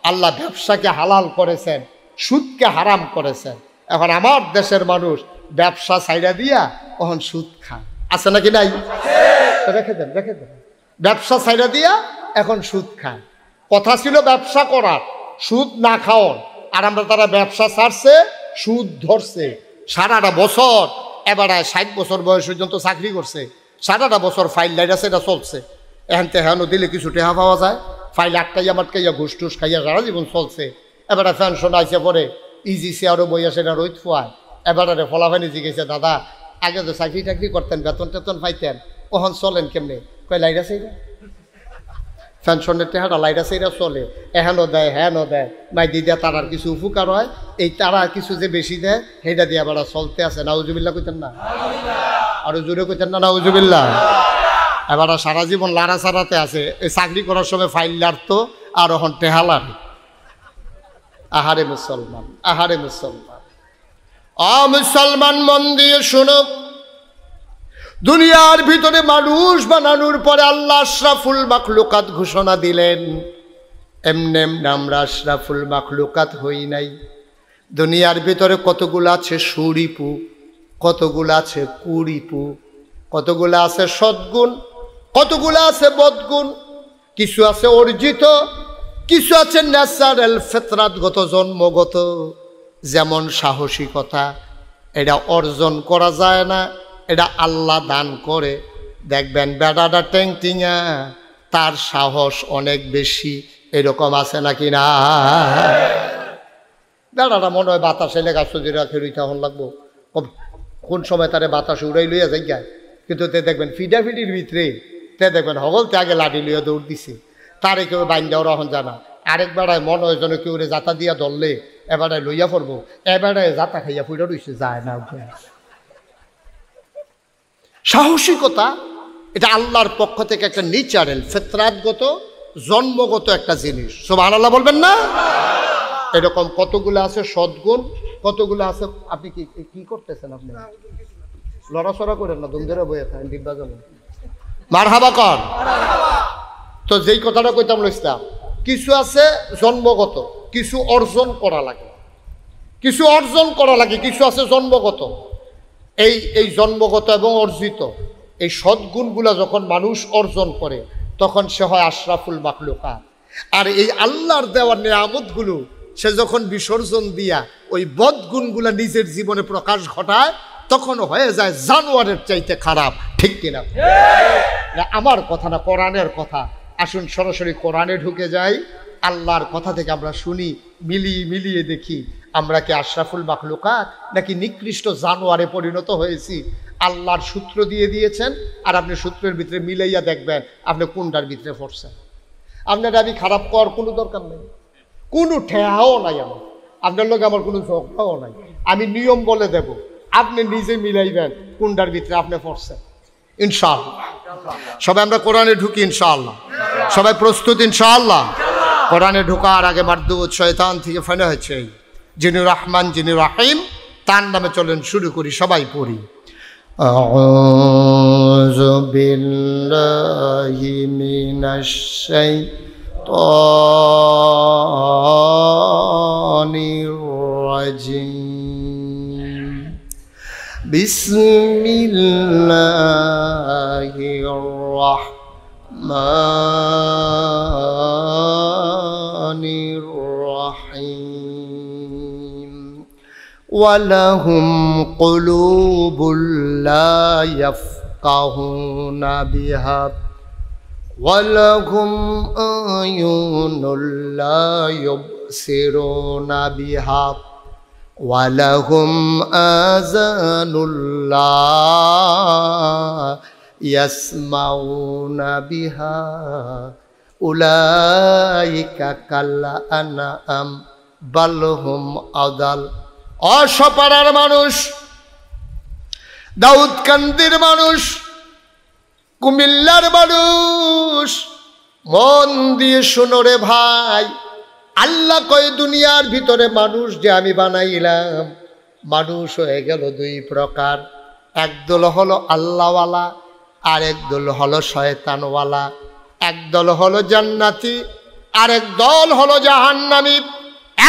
আল্লাহ ব্যবসাকে হালাল করেছেন, সুদকে হারাম করেছেন। এখন আমার দেশের মানুষ ব্যবসা ছাইড়া দিয়া এখন সুদ খায়, আছে নাকি নাই? রেখে দেন। ব্যবসা ছাইড়া দিয়া এখন সুদ খায়। কথা ছিল ব্যবসা করার, সুদ না খাওয়ার, আর আমরা তারা ব্যবসা ছাড়ছে, সুদ ধরছে। সারাটা বছর, এবারে 60 বছর বয়স পর্যন্ত চাকরি করছে, সারাটা বছর ফাইল লাইটাছে, এটা চলছে। এখন তেহানো দিলে কিছু টেহা পাওয়া যায়, ফাইল আটকাইয়া মাটকাইয়া ঘুষ টুস খাইয়া সারা জীবন চলছে। এবারে পেনশন আইসে পরে ইজি চেয়ারও বইয়া সেটা রোদ ফোয়ায়। এবারে ফলাফানি জিজ্ঞেসে, দাদা আগে তো চাকরি টাকরি করতেন, বেতন টেতন পাইতেন, ওখান চলেন কেমনে? কয় লাইটা সেইরা, পেনশনের টেহাটা লাইটা সেইরা চলে, এহেনও দেয় হ্যানও দেয়, মাই দিদা তারার কিছু উপকার হয়, এই তারা কিছু যে বেশি দেয় সেইটা দিয়ে আবার চলতে আছে। নাউজুবিল্লাহ কইতেন না? আরো জোরে কইতেন না নাউজুবিল্লাহ? এবার সারা জীবন লাড়া ছাড়াতে আছে। এই চাকরি করার সময় ফাইল লাড়তো, আর এখন টেহা লাড়ে। আহারে মুসলমান, আহারে মুসলমান, মুসলমান মন দিয়ে শুনো। দুনিয়ার ভিতরে মানুষ বানানোর পরে আল্লাহ আশরাফুল মাখলুকাত ঘোষণা দিলেন, এমনি আমরা আশরাফুল মাখলুকাত হই নাই। দুনিয়ার ভিতরে কতগুলো আছে সুরিপু, কতগুলো আছে কুরিপু, কতগুলো আছে সদ্গুণ, কতগুলো আছে বদগুণ, কিছু আছে অর্জিত, কিছু আছে ন্যাচারাল ফিতরাতগত জন্মগত। যেমন সাহসিকতা, এটা অর্জন করা যায় না, এটা আল্লাহ দান করে। দেখবেন বেড়াটা ট্যাংটিঙা, তার সাহস অনেক বেশি, এরকম আছে নাকি না? বেড়াটা মনে হয় বাতাসে লেগা সজি রাখে রুইতে হন লাগবো, কোন সময় তারে বাতাসে উড়াই লইয়া যাই। কিন্তু তে দেখবেন ফিডাফিডির ভিতরে তে দেখবেন হগলতে আগে লাঠি লইয়া দৌড় দিছে, তারে কেউ বাইন দেওয়া রহন জানা। আরেক বেড়ায় মনে হয় যেন কেউ জাতা দিয়া ধরলে এবারে লইয়া পড়বো, এবারে জাতা খাইয়া ফুটা রইছে, যায় না। সাহসিকতা এটা আল্লাহর পক্ষ থেকে একটা নেচারাল ফিতরাতগত জন্মগত একটা জিনিস। সুবহানাল্লাহ বলবেন না? এরকম কতগুলো আছে সদ্গুণ, কতগুলো আছে। আপনি কি করতেছেন? আপনি লড়াচড়া করেন না, ধুমধরে বইয়ে থাকেন, ডিব্বা যাবেন। মারহাবা কর। তো যেই কথাটা কইতাম লইছিলাম, কিছু আছে জন্মগত, কিছু অর্জন করা লাগে, কিছু অর্জন করা লাগে, কিছু আছে জন্মগত। এই জন্মগত এবং অর্জিত এই সদ্গুণগুলা যখন মানুষ অর্জন করে তখন সে হয় আশরাফুল মাখলুকাত। আর এই আল্লাহর দেওয়ার নিয়ামতগুলো সে যখন বিসর্জন দিয়া ওই বদগুণগুলা নিজের জীবনে প্রকাশ ঘটায়, তখন হয়ে যায় জানোয়ারের চাইতে খারাপ। ঠিক কিনা? আমার কথা না, কোরআনের কথা। আসুন সরাসরি কোরআনে ঢুকে যাই, আল্লাহর কথা থেকে আমরা শুনি, মিলিয়ে দেখি আমরা কি আশরাফুল মাখলুকাত নাকি নিকৃষ্ট জানোয়ারে পরিণত হয়েছি। আল্লাহর সূত্র দিয়ে দিয়েছেন, আর আপনি সূত্রের ভিতরে মিলাইয়া দেখবেন আপনি কোনটার ভিতরে পড়ছেন। আপনার আমি খারাপ করার কোনো দরকার নেই, কোনো ঠেহাও নাই, আপনার লোক আমার কোনো ঝগড়াও নাই। আমি নিয়ম বলে দেব, আপনি নিজে মিলাইবেন কোনটার ভিতরে আপনি পড়ছেন। ইনশাআল্লাহ সবাই আমরা কোরআনে ঢুকি ইনশাআল্লাহ। সবাই প্রস্তুত ইনশাআল্লাহ? কোরআনে ঢোকার আগে মারদুদ শয়তান থেকে ফেলে হয়েছে, যিনি রহমান যিনি রহিম, তার নামে চলেন শুরু করি, সবাই পড়ি। আউযু বিল্লাহি মিনাশ শাইতানির রাজিম। বিসমিল্লাহির রাহমানির রাহিম। ওয়ালাহুম কুলুবুল লা ইয়াফকাহুনা বিহা ওয়ালাহুম আয়ুনুল লা ইউবসিরুনা বিহা ওয়ালাহুম আযানুল লা ইয়াসমাউনা বিহা উলাইকা কাল আনআম বাল হুম আদাল। অসপাড়ার মানুষ, দাউদকান্দির মানুষ, কুমিল্লার মানুষ, মন দিয়ে শোনো রে ভাই। আল্লাহ কয় দুনিয়ার ভিতরে মানুষ যে আমি বানাইলাম, মানুষ হয়ে গেল দুই প্রকার। একদল হলো আল্লাহওয়ালা, আর একদল হলো শয়তানওয়ালা। একদল হলো জান্নাতি, আর একদল হলো জাহান্নামী।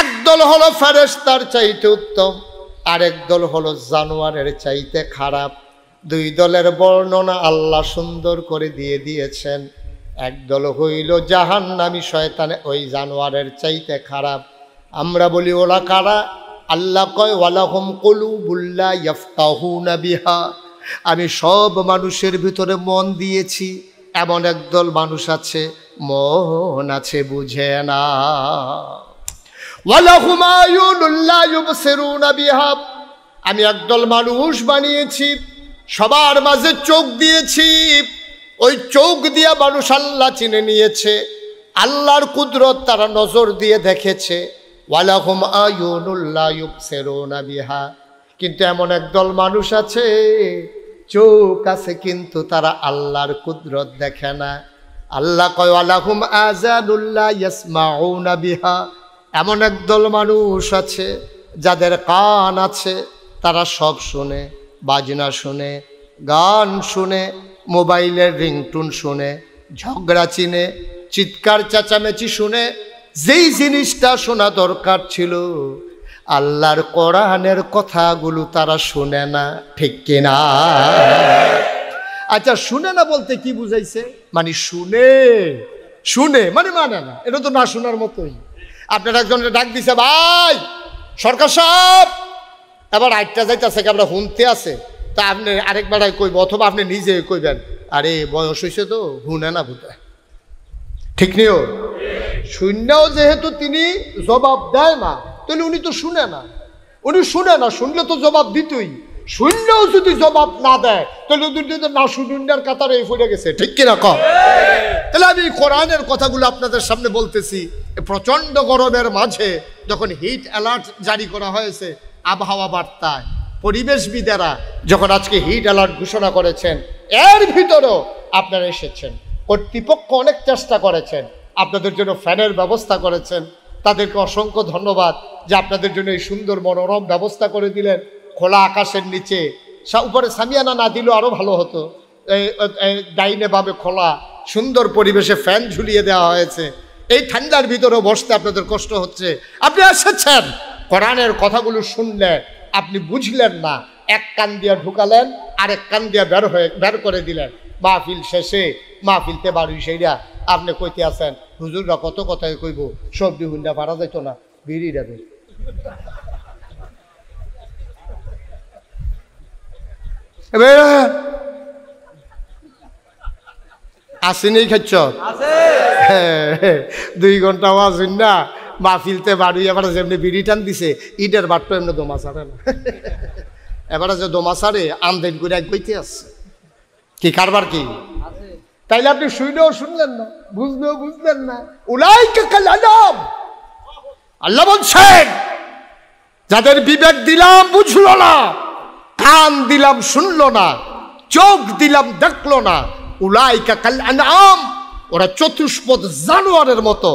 একদল হলো ফেরেশতার চাইতে উত্তম, আর একদল হলো জানোয়ারের চাইতে খারাপ। দুই দলের বর্ণনা আল্লাহ সুন্দর করে দিয়ে দিয়েছেন। একদল হইল জাহান্নামী, শয়তানে ওই জানোয়ারের চাইতে খারাপ। আমরা বলি ওরা কারা? আল্লাহ কয় ওয়ালাহুম কুলুবুল লা ইয়াফকাহুনা বিহা। আমি সব মানুষের ভিতরে মন দিয়েছি, এমন একদল মানুষ আছে মন আছে বুঝে না। ওয়ালাহুম আয়ুনুল লা ইউবসিরুনা বিহা। আমি একদল মানুষ বানিয়েছি, সবার মাঝে চোখ দিয়েছি, ওই চোখ দিয়ে মানুষ আল্লাহ চিনে নিয়েছে, আল্লাহর কুদরত তারা নজর দিয়ে দেখেছে। ওয়ালাহুম আয়ুনুল লা ইউবসিরুনা বিহা। কিন্তু এমন একদল মানুষ আছে, চোখ আছে কিন্তু তারা আল্লাহর কুদরত দেখে না। আল্লাহ কয় ওয়ালাহুম আযানুল লা ইয়াসমাউনা বিহা। এমন একদল মানুষ আছে যাদের কান আছে, তারা সব শুনে, বাজনা শুনে, গান শুনে, মোবাইলের রিংটোন শুনে, ঝগড়া চিনে, চিৎকার চেঁচামেচি শুনে। যেই জিনিসটা শোনা দরকার ছিল, আল্লাহর কোরআনের কথাগুলো তারা শুনে না। ঠিক কিনা? আচ্ছা, শুনে না বলতে কি বুঝাইছে? মানে শুনে মানে না, এটা তো না শোনার মতোই। আপনার একজনের ডাক দিছে, ভাই সরকার সাহেব এবার আটটা যাইতেছে, আমরা হুনতে আছে, তা আপনি আরেকবার কইব, অথবা আপনি নিজে কইবেন, আরে বয়স হয়েছে তো হুনে না ভূতে। ঠিক নিও? শূন্যও যেহেতু তিনি জবাব দেয় না, তাহলে উনি তো শুনে না। উনি শুনে না, শুনলে তো জবাব দিতই। শূন্যও যদি জবাব না দেয়, তাহলে না শুনুন্যার কাতারে পড়ে গেছে। ঠিক কিনা কম? তাহলে আমি কোরআনের কথাগুলো আপনাদের সামনে বলতেছি। প্রচন্ড গরমের মাঝে যখন হিট অ্যালার্ট জারি করা হয়েছে আবহাওয়া বার্তায়, পরিবেশবিদেরা যখন আজকে হিট অ্যালার্ট ঘোষণা করেছেন, এর ভিতরেও আপনারা এসেছেন। কর্তৃপক্ষ অনেক চেষ্টা করেছেন, আপনাদের জন্য ফ্যানের ব্যবস্থা করেছেন। তাদেরকে অসংখ্য ধন্যবাদ যে আপনাদের জন্য এই সুন্দর মনোরম ব্যবস্থা করে দিলেন। খোলা আকাশের নিচে, উপরে সামিয়ানা না দিলেও আরও ভালো হতো। ডাইনে বামে খোলা সুন্দর পরিবেশে ফ্যান ঝুলিয়ে দেওয়া হয়েছে। এই ঠান্ডার ভিতরেও বসতে আপনাদের কষ্ট হচ্ছে। আপনি এসেছেন, কোরআনের কথাগুলো শুনলেন, আপনি বুঝলেন না, এক কান দিয়ে ঢুকালেন, আরেক কান দিয়ে বের করে দিলেন। মাহফিল শেষে, মাহফিলতে বাড়ি সেইরা আপনি কইতে আছেন, হুজুররা কত কথাই কইব, সবজি হুন্ডা পারা যাইত না, বিড়ি যাবে। আসেনি খাচ্ছ 2 ঘন্টা আওয়াজ না মাহফিলতে বাড়ি এবার যেমনি বিড়ি টান দিছে ঈদের বাট্টো এমনি দোমা ছাড়ে না এবারে যে দোমা ছাড়ে আমদানি করে এক বইতে আসছে কি কারবার কি তাইলে আপনি শুনলেও শুনলেন না বুঝলেও বুঝলেন না উলাইকা কাল আনাম আল্লাহ বলছেন যাদের বিবেক দিলাম বুঝলো না কান দিলাম শুনলো না চোখ দিলাম দেখলো না উলাইকা কাল আনাম ওরা চতুষ্পদ জানোয়ারের মতো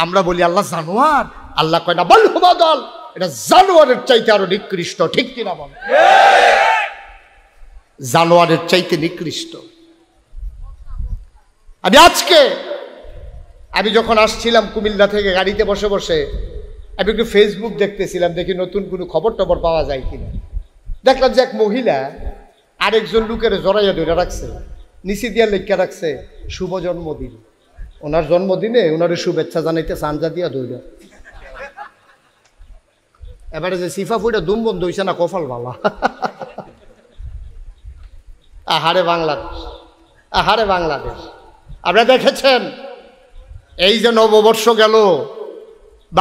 আমরা বলি আল্লাহ জানোয়ার আল্লাহ কয় না বল হুমা দল এটা জানোয়ারের চাইতে আরো নিকৃষ্ট ঠিক কিনা বল জানোয়ারের চাইতে নিকৃষ্ট আমি যখন আসছিলাম কুমিল্লা থেকে গাড়িতে বসে বসে আমি একটু ফেসবুক দেখতেছিলাম দেখি নতুন কোনো খবর টবর পাওয়া যায় কিনা দেখলাম যে এক মহিলা আরেকজন লোকের জড়াইয়া ধরে রাখছে নিচে দিয়া লেখা রাখছে শুভ জন্মদিন ওনার জন্মদিনে ওনার শুভেচ্ছা জানাইতে সানজা দিয়া ধরে এবারে যে সিফা ফুইটা দুম বন্ধ হইছে না কপাল ভালা আহারে বাংলাদেশ আহারে বাংলাদেশ আপনারা দেখেছেন এই যে নববর্ষ গেল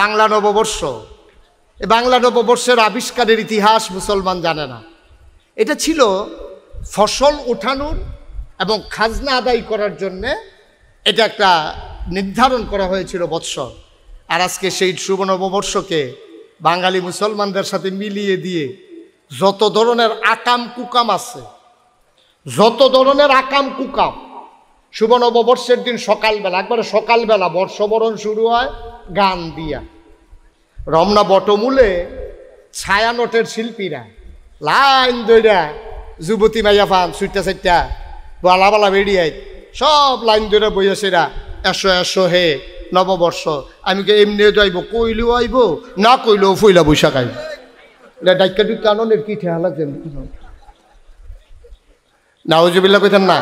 বাংলা নববর্ষ এই বাংলা নববর্ষের আবিষ্কারের ইতিহাস মুসলমান জানে না এটা ছিল ফসল ওঠানোর এবং খাজনা আদায় করার জন্যে এটা একটা নির্ধারণ করা হয়েছিল বৎসর আর আজকে সেই শুভ নববর্ষকে বাঙালি মুসলমানদের সাথে মিলিয়ে দিয়ে যত ধরনের আকাম কুকাম আছে যত ধরনের আকাম কুকাম শুভ নববর্ষের দিন সকালবেলা একবারে সকালবেলা বর্ষবরণ শুরু হয় গান দিয়া রমনা বটমূলে ছায়ানটের শিল্পীরা লাইন দইরা যুবতী মাইয়া ফান সুইটা সাইটা বালা বালা বেরিয়ে সব লাইন ধরে বইয়াছেরা এসো এসো হে নববর্ষ আমি কে এমনি যাইব কইলেও আইব না কইলেও ফইলা বৈশাখ আইব এটা ডাইকা ডুকা আনন্দের কি ঠেয়া লাগছেন নাউজুবিল্লাহ কইতেন না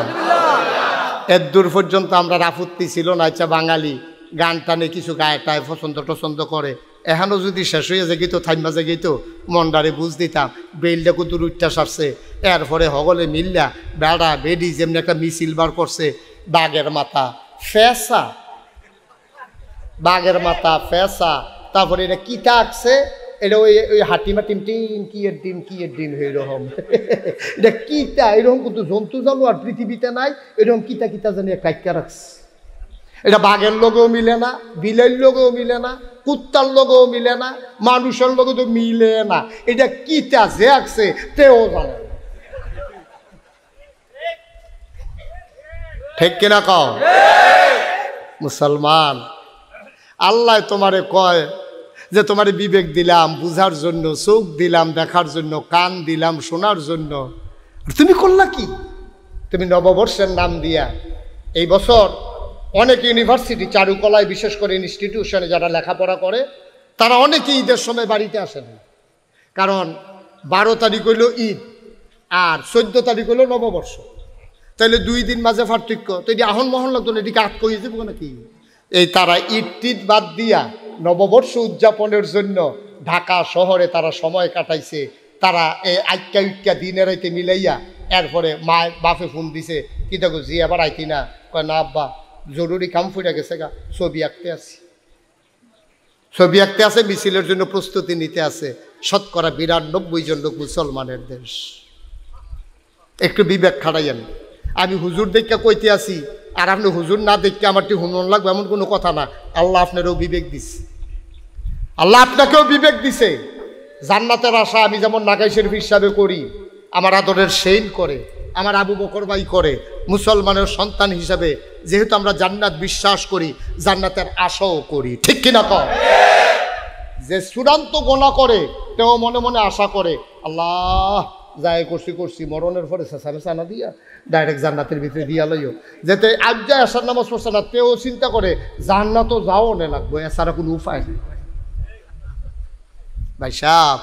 এর দূর পর্যন্ত আমরা রাফুত্তি ছিল না আচ্ছা বাঙালি গান টানে কিছু গায়টায় পছন্দ টছন্দ করে এখনও যদি শেষ হয়ে যায় তো থাইমা যায় তো মন্ডারে বুঝ দিতাম বেলটা কত রুটটা সারছে এরপরে হগলে মিল্লা বেড়া বেডি যেমনি একটা মিছিল বার করছে বাঘের মাথা ফেসা বাঘের মাথা ফেসা তারপরে এটা কিতা আঁকছে এটা ওই ওই হাটিমা টিম টিম কিয়ের ডিম এরকম এটা কিতা এরকম কিন্তু জন্তু জানো আর পৃথিবীতে নাই এরকম কিতা কিতা জানি একটা রাখছে এটা বাঘের লোকেও মিলে না বিলের লোকেও মিলে না কুত্তার লোকেও মিলে না মানুষের লোকে তো মিলে না এটা কিতা যে আঁকছে তেও জানে ঠিক কিনা কও মুসলমান আল্লাহ তোমারে কয় যে তোমার বিবেক দিলাম বুঝার জন্য চোখ দিলাম দেখার জন্য কান দিলাম শোনার জন্য তুমি করলা কি তুমি নববর্ষের নাম দিয়া এই বছর অনেক ইউনিভার্সিটি চারুকলায় বিশেষ করে ইনস্টিটিউশনে যারা লেখাপড়া করে তারা অনেকেই ঈদের সময় বাড়িতে আসে না কারণ 12 তারিখ হইল ঈদ আর 14 তারিখ হইল নববর্ষ তাহলে 2 দিন মাঝে পার্থক্য তো এটি আহন মহন লাগতো না এটিকে আট করিয়ে দেবো নাকি এই তারা ঈদ টিদ বাদ দিয়া নববর্ষ উদযাপনের জন্য ঢাকা শহরে তারা সময় কাটাইছে তারা এই আইক্কা উইক্কা দিনের রাইতে মিলাইয়া এরপরে মায়ের বাপে ফোন দিছে কি দেখো জি আবার আইতি না কয় না আব্বা জরুরি কাম ফুটে গেছে গা ছবি আঁকতে আসি ছবি আঁকতে আছে মিছিলের জন্য প্রস্তুতি নিতে আছে 92% জন লোক মুসলমানের দেশ একটু বিবেক খাড়াইয়েন আমি হুজুর দেখা কইতে আসি আর আপনি হুজুর না দেখতে আমারটি হুনন লাগবে এমন কোনো কথা না আল্লাহ আপনারও বিবেক দিছে আল্লাহ আপনাকেও বিবেক দিছে জান্নাতের আশা আমি যেমন নাগাই শরীফ হিসাবে করি আমার আদরের সেইন করে আমার আবু বকর ভাই করে মুসলমানের সন্তান হিসাবে যেহেতু আমরা জান্নাত বিশ্বাস করি জান্নাতের আশাও করি ঠিক কিনা কও যে চূড়ান্ত গোনা করে তেও মনে মনে আশা করে আল্লাহ যাই করছি মরণের পরে সানা দিয়া ডাইরেক্ট জান্নাতের ভিতরে দিয়া লইও যেতে আজ যায় আসার নামাজ পড়ছে না তেও চিন্তা করে জান্নাতও যাও নে লাগবো এছাড়া কোনো উপায় নেই ভাই সাহেব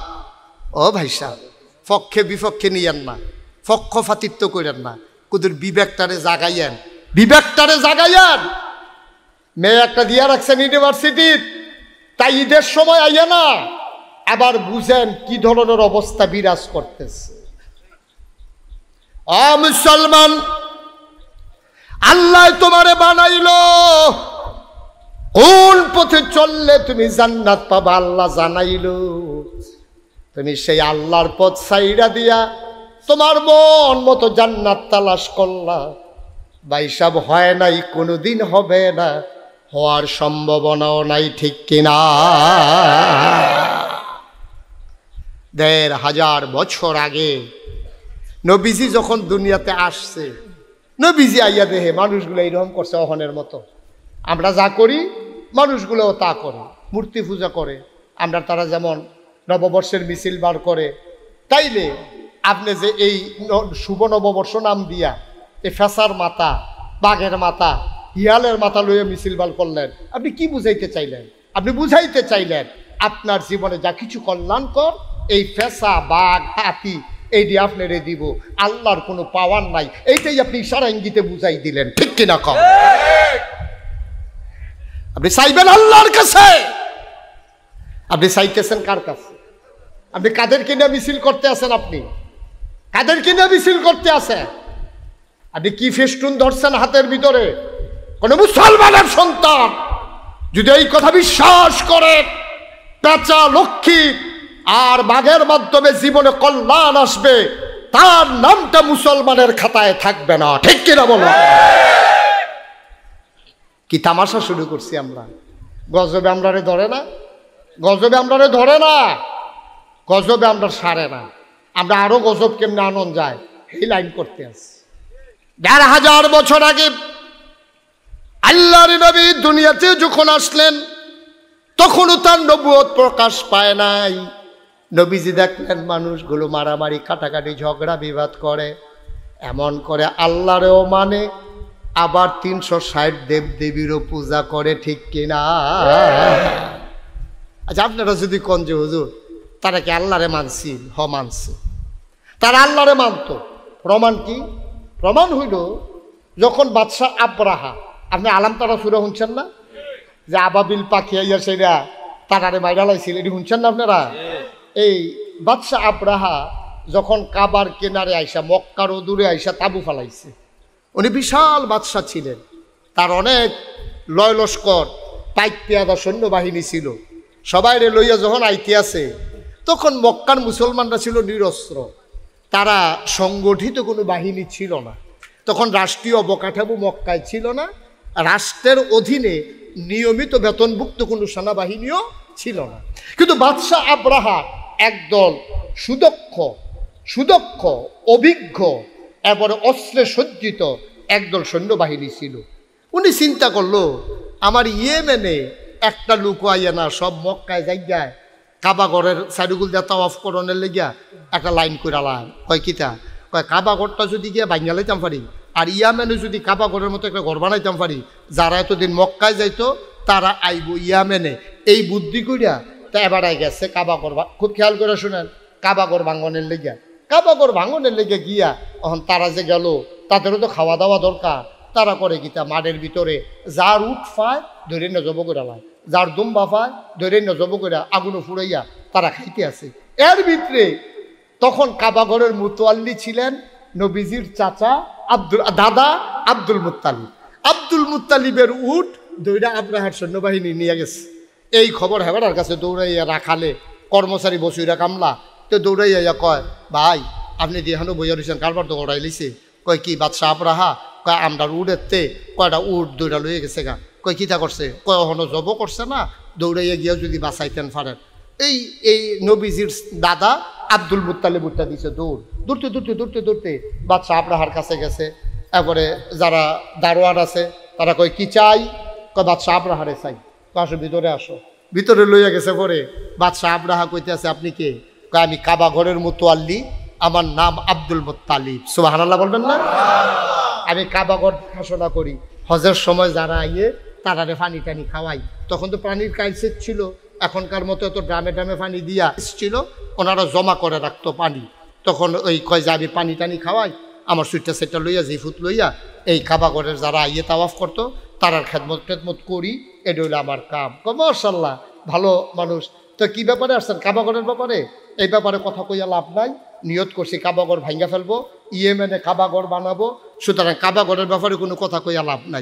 ও ভাই সাহেব পক্ষে বিপক্ষে নিয়েন না পক্ষপাতিত্ব করেন না কুদুর বিবেকটারে জাগাইয়েন মেয়ে একটা দিয়া রাখছেন ইউনিভার্সিটির তাই ঈদের সময় আইয়া না আবার বুঝেন কি ধরনের অবস্থা বিরাজ করতেছে ও মুসলমান, আল্লাহ তোমারে বানাইলো, কোন পথে চললে তুমি জান্নাত পাবা আল্লাহ জানাইলো। তুমি সেই আল্লাহর পথ ছাইড়া দিয়া তোমার মন মতো জান্নাত তালাশ করলা, বাইসাব হয় নাই, কোনোদিন হবে না, হওয়ার সম্ভাবনাও নাই, ঠিক কিনা? ১৫০০ বছর আগে নবীজি যখন দুনিয়াতে আসছে, নবীজি আইয়া দেহে মানুষগুলো এইরকম করছে অহনের মতো। আমরা যা করি মানুষগুলোও তা করে, মূর্তি পূজা করে। আমরা তারা যেমন নববর্ষের মিছিল বার করে, তাইলে আপনি যে এই শুভ নববর্ষ নাম দিয়া এই ফেসার মাথা, বাঘের মাথা, হিয়ালের মাথা লইয়া মিছিল বার করলেন, আপনি কি বুঝাইতে চাইলেন? আপনি বুঝাইতে চাইলেন আপনার জীবনে যা কিছু কল্যাণকর, এই ফেসা, বাঘ, হাতি, এইটি আপনারে দিব, আল্লাহর কোনো পাওয়ার নাই, এইটাই আপনি ইশারা ইঙ্গিতে বুঝাই দিলেন, ঠিক কিনা কম? আপনি চাইবেন আল্লাহর কাছে, আপনি চাইতেছেন কার কাছে? আপনি কাদেরকে নিয়ে মিছিল করতে আছেন? আপনি কাদেরকে নিয়ে মিছিল করতে আছেন? আপনি কি ফেস্টুন ধরছেন হাতের ভিতরে? কোন মুসলমানের সন্তান যদি এই কথা বিশ্বাস করে পেঁচা, লক্ষ্মী আর বাঘের মাধ্যমে জীবনে কল্যাণ আসবে, তার নামটা মুসলমানের খাতায় থাকবে না, ঠিক কিনা বলো? কি তামাশা শুরু করছি আমরা? গজবে আমরারে ধরে না, গজবে আমরারে ধরে না, গজবে আমরা সারে না। আমরা আরো গজব কেমনে আনন্দ যায় এই লাইন করতে আছি। ১৫০০ বছর আগে আল্লাহর নবী দুনিয়াতে যখন আসলেন, তখনও তার নবুয়ত প্রকাশ পায় নাই। নবীজি দেখলেন মানুষগুলো মারামারি, কাটাকাটি, ঝগড়া বিবাদ করে, এমন করে আল্লাহরেও মানে, আবার ৩৬০ দেব দেবীরও পূজা করে, ঠিক কিনা? আচ্ছা, আপনারা যদি কোন যে হুজুর তারা কি আল্লাহরে মানছি? হ, মানছে। তারা আল্লাহরে মানত। প্রমাণ কি? প্রমাণ হইল যখন বাদশাহ আবরাহা, আপনি আলাম তারা সুরা শুনছেন না, যে আবাবিল পাখি আইয়া সেরা তারারে মাইরা লাইছিল, এটি শুনছেন না আপনারা? এই বাদশাহ আবরাহা যখন কাবার কেনারে আইসা, মক্কার দূরে আইসা তাবু ফালাইছে, উনি বিশাল বাদশাহ ছিলেন, তার অনেক লয় লস্কর, পাইক পেয়াদা সৈন্যবাহিনী ছিল। সবাই লইয়া যখন আইতে আছে, তখন মক্কার মুসলমানরা ছিল নিরস্ত্র, তারা সংগঠিত কোনো বাহিনী ছিল না। তখন রাষ্ট্রীয় অবকাঠামো মক্কায় ছিল না, রাষ্ট্রের অধীনে নিয়মিত বেতনভুক্ত কোনো সেনাবাহিনীও ছিল না। কিন্তু বাদশাহ আবরাহা একদল সুদক্ষ, অভিজ্ঞ, এবারে অস্ত্রে সজ্জিত একদল সৈন্যবাহিনী ছিল। উনি চিন্তা করলো, আমার ইয়েমেনে একটা লোক আইয়া না, সব মক্কায় জায়গায় কাবাগরের সাইডুগুল দিয়ে তাওয়াফ করণের লেগিয়া একটা লাইন করে আলাম। কয় কিতা? কয় কাবাগরটা যদি গিয়ে ভাঙিয়া লাইতাম পারি, আর ইয়ামেনে যদি কাবাগরের মতো একটা ঘর বানাইতাম পারি, যারা এতদিন মক্কায় যাইতো তারা আইব ইয়ামেনে, এই বুদ্ধি করিয়া তা এবার গেছে কাবাগর। খুব খেয়াল করে শুনেন, কাবাগর ভাঙনের লেগিয়া, কাবাগর ভাঙনের লেগে গিয়া এখন তারা যে গেল, তাদেরও তো খাওয়া দাওয়া দরকার। তারা করে গীতা মাঠের ভিতরে যার উঠ পায় ধরে না জব করে লাই, যার দুম্বা পায় ধরে না জব করে আগুনও ফুড়াইয়া তারা খাইতে আছে। এর ভিতরে তখন কাবাগরের মুতোয়াল্লি ছিলেন নবীজির চাচা দাদা আব্দুল মুত্তালিব। আব্দুল মুত্তালিবের উঠ দৌড়া আবরাহার সৈন্যবাহিনী নিয়ে গেছে। এই খবর হেবারার কাছে দৌড়াইয়া রাখালে কর্মচারী বসুইরা কামলা তো দৌড়াইয়া কয়, ভাই আপনি দিহানো বইয়া রয়েছেন, কারবার তো ওড়াই লিছে। কয় কি বাদশাহ আবরাহা? কয় আমরা উড়েতে কয়টা উঠ দৌড়া লইয়া গেছে গা। কয় কিতা করছে? কয় হনো জব করছে না, দৌড়াইয়া গিয়েও যদি বাঁচাইতেন পারেন। এই নবীজির দাদা আব্দুল মুত্তালিব উঠটা দিছে দৌড়, দৌড়তে বাদশাহ আবরাহার কাছে গেছে। এরপরে যারা দারোয়ান আছে তারা কয় কি চাই? কয় বাদশাহ আবরাহারে চাই। আসো ভিতরে আসো। ভিতরে লইয়া গেছে পরে বাদশাহ আবরাহা কইতে আছে, আপনি কে? কয় আমি কাবা ঘরের মুতোয়াল্লি, আমার নাম আব্দুল মুত্তালিব। সুবহানাল্লাহ বলবেন না? আমি কাবা ঘর দেখাশোনা করি, হজের সময় যারা আইয়ে তারারে পানি টানি খাওয়াই। তখন তো পানির কাইসেট ছিল, এখনকার মতো তো ড্রামে পানি দিয়া ছিল, ওনারা জমা করে রাখতো পানি। তখন ওই কয় যে আমি পানি টানি খাওয়াই, আমার সুইটটা সেটটা লইয়া জিফুত লইয়া এই কাবা ঘরের যারা আইয়ে তাওয়াফ করতো তারার খেদমত করি, এটা হইলো আমার কাম। মাশাআল্লাহ, ভালো মানুষ। তো কি ব্যাপারে আসছেন? কাবা ঘরের ব্যাপারে। এই ব্যাপারে কথা কইয়া লাভ নাই। নিয়ত করছি কাবাগর ভাঙ্গা ফেলবো, ইয়েমেনে কাবাগর বানাবো, সুতরাং কাবাগরের ব্যাপারে কোনো কথা কইয়া লাভ নাই।